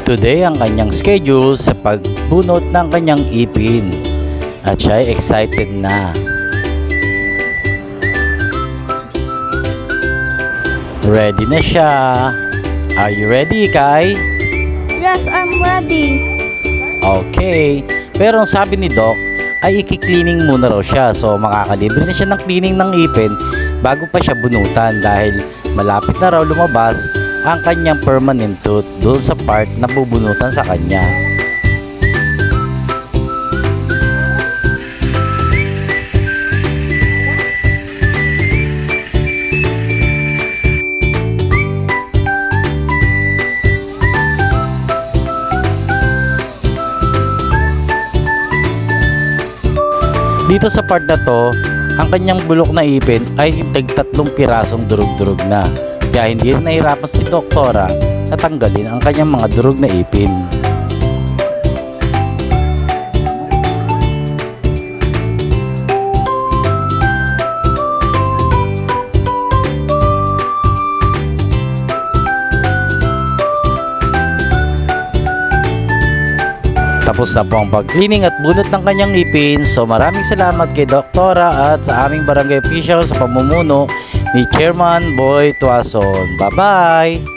Today ang kanyang schedule sa pagbunot ng kanyang ipin at siya ay excited na. Ready na siya. Are you ready, Kai? Yes, I'm ready. Okay. Pero ang sabi ni Doc ay iki-cleaning muna raw siya. So makakalibre na siya ng cleaning ng ipin bago pa siya bunutan dahil malapit na raw lumabas ang kanyang permanent tooth doon sa part na bubunutan sa kanya. Dito sa part na to, ang kanyang bulok na ipin ay hintag 3 pirasong durug-durug na. Kaya hindi rin nahirapan si Doktora na tanggalin ang kanyang mga durug na ipin. Tapos na po ang pag-cleaning at bunot ng kanyang ipin. So maraming salamat kay Doktora at sa aming barangay official sa pamumuno ni Chairman Boy Tuason. Bye-bye!